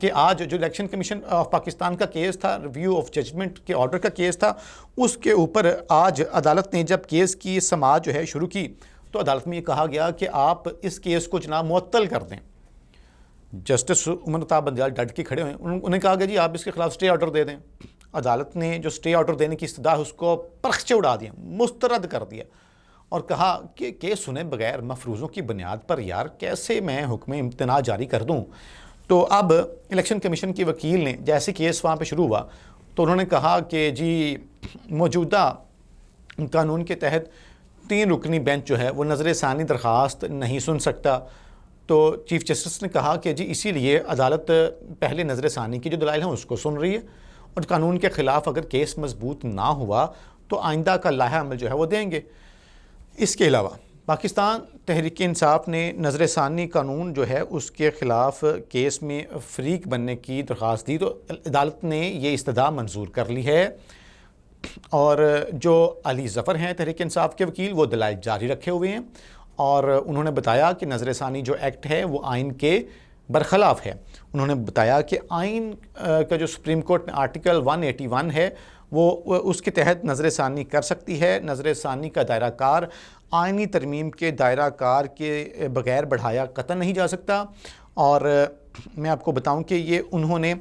کہ آج جو الیکشن کمیشن آف پاکستان کا کیس تھا، ریویو آف ججمنٹ کے آرڈر کا کیس تھا، اس کے اوپر آج عدالت نے جب کیس کی سماعت جو ہے شروع کی تو عدالت میں یہ کہا گیا کہ آپ اس کیس کو جناب معطل کر دیں۔ جسٹس عمر الطاف بندیال ڈٹ کے کھڑے ہوئے، انہوں نے کہا کہ جی آپ اس کے خلاف سٹے آرڈر دے دیں۔ عدالت نے جو سٹے آرڈر دینے کی استدعا ہے اس کو پرخچے اڑا دیا، مسترد کر دیا اور کہا کہ کیس سنے بغیر مفروضوں کی بنیاد پر یار کیسے میں حکم امتناع جاری کر دوں۔ تو اب الیکشن کمیشن کی وکیل نے جیسے کیس وہاں پہ شروع ہوا تو انہوں نے کہا کہ جی موجودہ قانون کے تحت 3 رکنی بینچ جو ہے وہ نظر ثانی درخواست نہیں سن سکتا۔ تو چیف جسٹس نے کہا کہ جی اسی لیے عدالت پہلے نظر ثانی کی جو دلائل ہیں اس کو سن رہی ہے اور قانون کے خلاف اگر کیس مضبوط نہ ہوا تو آئندہ کا لائحہ عمل جو ہے وہ دیں گے۔ اس کے علاوہ پاکستان تحریک انصاف نے نظر ثانی قانون جو ہے اس کے خلاف کیس میں فریق بننے کی درخواست دی تو عدالت نے یہ استدعا منظور کر لی ہے، اور جو علی ظفر ہیں تحریک انصاف کے وکیل وہ دلائل جاری رکھے ہوئے ہیں اور انہوں نے بتایا کہ نظر ثانی جو ایکٹ ہے وہ آئین کے برخلاف ہے۔ انہوں نے بتایا کہ آئین کا جو سپریم کورٹ میں آرٹیکل 181 ہے وہ اس کے تحت نظر ثانی کر سکتی ہے۔ نظر ثانی کا دائرہ کار آئینی ترمیم کے دائرہ کار کے بغیر بڑھایا قطعاً نہیں جا سکتا، اور میں آپ کو بتاؤں کہ یہ انہوں نے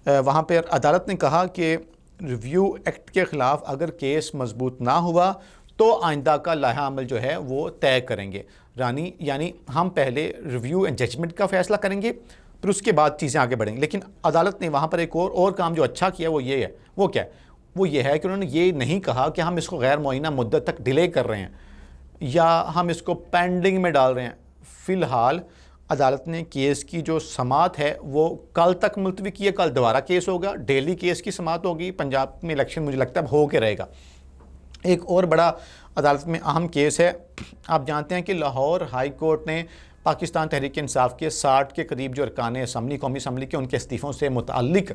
وہاں پہ عدالت نے کہا کہ ریویو ایکٹ کے خلاف اگر کیس مضبوط نہ ہوا تو آئندہ کا لائحہ عمل جو ہے وہ طے کریں گے، یعنی ہم پہلے ریویو اینڈ ججمنٹ کا فیصلہ کریں گے پھر اس کے بعد چیزیں آگے بڑھیں گی۔ لیکن عدالت نے وہاں پر ایک اور کام جو اچھا کیا وہ یہ ہے، وہ کیا ہے؟ وہ یہ ہے کہ انہوں نے یہ نہیں کہا کہ ہم اس کو غیر معینہ مدت تک ڈیلے کر رہے ہیں یا ہم اس کو پینڈنگ میں ڈال رہے ہیں۔ فی الحال عدالت نے کیس کی جو سماعت ہے وہ کل تک ملتوی کی ہے، کل دوبارہ کیس ہوگا، ڈیلی کیس کی سماعت ہوگی۔ پنجاب میں الیکشن مجھے لگتا ہے ہو کے رہے گا۔ ایک اور بڑا عدالت میں اہم کیس ہے، آپ جانتے ہیں کہ لاہور ہائی کورٹ نے پاکستان تحریک انصاف کے 60 کے قریب جو ارکان اسمبلی قومی اسمبلی کے ان کے استعفوں سے متعلق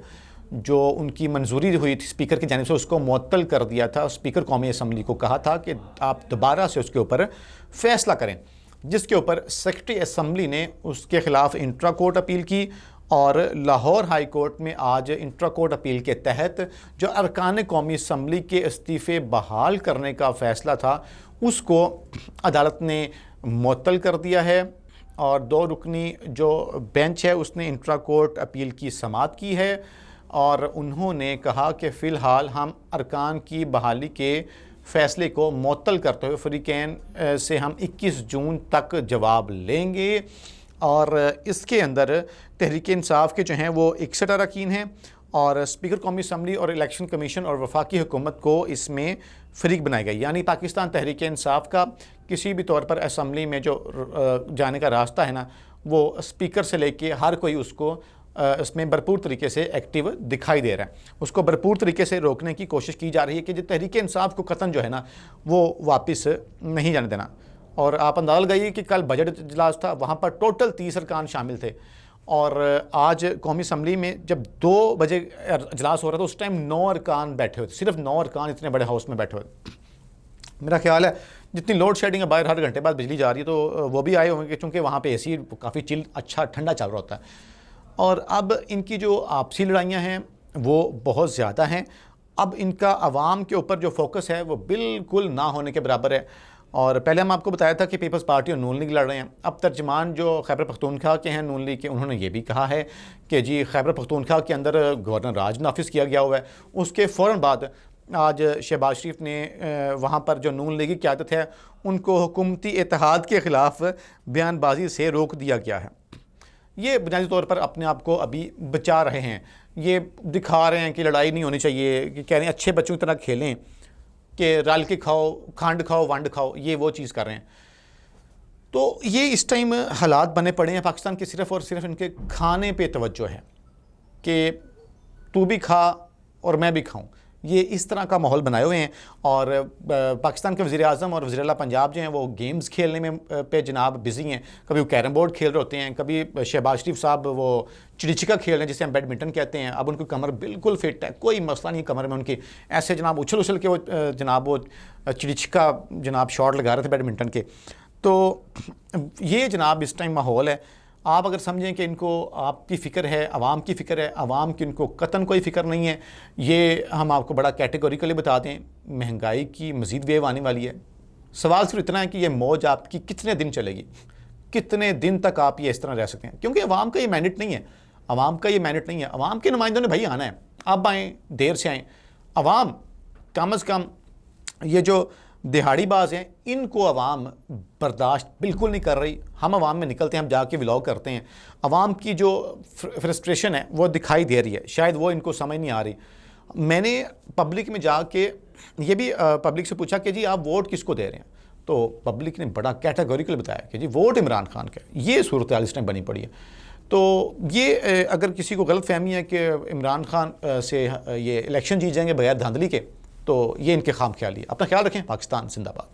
جو ان کی منظوری ہوئی تھی اسپیکر کی جانب سے اس کو معطل کر دیا تھا۔ اسپیکر قومی اسمبلی کو کہا تھا کہ آپ دوبارہ سے اس کے اوپر فیصلہ کریں، جس کے اوپر سیکرٹری اسمبلی نے اس کے خلاف انٹرا کورٹ اپیل کی، اور لاہور ہائی کورٹ میں آج انٹرا کورٹ اپیل کے تحت جو ارکان قومی اسمبلی کے استعفے بحال کرنے کا فیصلہ تھا اس کو عدالت نے معطل کر دیا ہے، اور 2 رکنی جو بینچ ہے اس نے انٹرا کورٹ اپیل کی سماعت کی ہے، اور انہوں نے کہا کہ فی الحال ہم ارکان کی بحالی کے فیصلے کو معطل کرتے ہوئے فریقین سے ہم 21 جون تک جواب لیں گے، اور اس کے اندر تحریک انصاف کے جو ہیں وہ 61 اراکین ہیں، اور اسپیکر قومی اسمبلی اور الیکشن کمیشن اور وفاقی حکومت کو اس میں فریق بنائے گئے، یعنی پاکستان تحریک انصاف کا کسی بھی طور پر اسمبلی میں جو جانے کا راستہ ہے نا وہ اسپیکر سے لے کے ہر کوئی اس کو اس میں بھرپور طریقے سے ایکٹیو دکھائی دے رہا ہے، اس کو بھرپور طریقے سے روکنے کی کوشش کی جا رہی ہے کہ جو تحریک انصاف کو قطعاً جو ہے نا وہ واپس نہیں جانے دینا۔ اور آپ اندازہ لگائیے کہ کل بجٹ اجلاس تھا، وہاں پر ٹوٹل 30 ارکان شامل تھے، اور آج قومی اسمبلی میں جب 2 بجے اجلاس ہو رہا تھا اس ٹائم 9 ارکان بیٹھے ہوئے تھے، صرف 9 ارکان اتنے بڑے ہاؤس میں بیٹھے ہوئے۔ میرا خیال ہے جتنی لوڈ شیڈنگ ہے باہر ہر گھنٹے بعد بجلی جا رہی ہے تو وہ بھی آئے ہوں گے، چونکہ وہاں پہ اے سی کافی چل اچھا ٹھنڈا چل رہا ہوتا ہے۔ اور اب ان کی جو آپسی لڑائیاں ہیں وہ بہت زیادہ ہیں، اب ان کا عوام کے اوپر جو فوکس ہے وہ بالکل نہ ہونے کے برابر ہے۔ اور پہلے ہم آپ کو بتایا تھا کہ پیپلز پارٹی اور نون لیگ لڑ رہے ہیں، اب ترجمان جو خیبر پختونخوا کے ہیں نون لیگ کے انہوں نے یہ بھی کہا ہے کہ جی خیبر پختونخوا کے اندر گورنر راج نافذ کیا گیا ہوا ہے۔ اس کے فوراً بعد آج شہباز شریف نے وہاں پر جو نون لیگی قیادت ہے ان کو حکومتی اتحاد کے خلاف بیان بازی سے روک دیا گیا ہے۔ یہ بنیادی طور پر اپنے آپ کو ابھی بچا رہے ہیں، یہ دکھا رہے ہیں کہ لڑائی نہیں ہونی چاہیے، کہ کہہ رہے ہیں اچھے بچوں کی طرح کھیلیں کہ رل کے کھاؤ، کھانڈ کھاؤ ونڈ کھاؤ، یہ وہ چیز کر رہے ہیں۔ تو یہ اس ٹائم حالات بنے پڑے ہیں پاکستان کے، صرف اور صرف ان کے کھانے پہ توجہ ہے کہ تو بھی کھا اور میں بھی کھاؤں، یہ اس طرح کا ماحول بنائے ہوئے ہیں۔ اور پاکستان کے وزیر اعظم اور وزیر اعلیٰ پنجاب جو ہیں وہ گیمز کھیلنے میں پہ جناب بزی ہیں، کبھی وہ کیرم بورڈ کھیل رہے ہوتے ہیں، کبھی شہباز شریف صاحب وہ چڑی چھکا کھیل رہے ہیں جسے ہم بیڈمنٹن کہتے ہیں۔ اب ان کی کمر بالکل فٹ ہے، کوئی مسئلہ نہیں کمر میں ان کی، ایسے جناب اچھل اچھل کے وہ جناب وہ چڑی چھکا جناب شاٹ لگا رہے تھے بیڈمنٹن کے۔ تو یہ جناب اس ٹائم ماحول ہے، آپ اگر سمجھیں کہ ان کو آپ کی فکر ہے، عوام کی فکر ہے، عوام کی ان کو قطعاً کوئی فکر نہیں ہے، یہ ہم آپ کو بڑا کیٹیگوریکلی بتا دیں، مہنگائی کی مزید ویو آنے والی ہے۔ سوال صرف اتنا ہے کہ یہ موج آپ کی کتنے دن چلے گی، کتنے دن تک آپ یہ اس طرح رہ سکتے ہیں، کیونکہ عوام کا یہ مینڈیٹ نہیں ہے، عوام کا یہ مینڈیٹ نہیں ہے، عوام کے نمائندوں نے بھائی آنا ہے، اب آئیں دیر سے آئیں۔ عوام کم از کم یہ جو دہاڑی باز ہیں ان کو عوام برداشت بالکل نہیں کر رہی۔ ہم عوام میں نکلتے ہیں، ہم جا کے ولاگ کرتے ہیں، عوام کی جو فرسٹریشن ہے وہ دکھائی دے رہی ہے، شاید وہ ان کو سمجھ نہیں آ رہی۔ میں نے پبلک میں جا کے یہ بھی پبلک سے پوچھا کہ جی آپ ووٹ کس کو دے رہے ہیں، تو پبلک نے بڑا کیٹیگوریکل بتایا کہ جی ووٹ عمران خان کا ہے۔ یہ صورتحال اس ٹائم بنی پڑی ہے۔ تو یہ اگر کسی کو غلط فہمی ہے کہ عمران خان سے یہ الیکشن جیت جائیں گے بغیر دھاندلی کے، تو یہ ان کے خام خیالی ہے۔ اپنا خیال رکھیں۔ پاکستان زندہ باد۔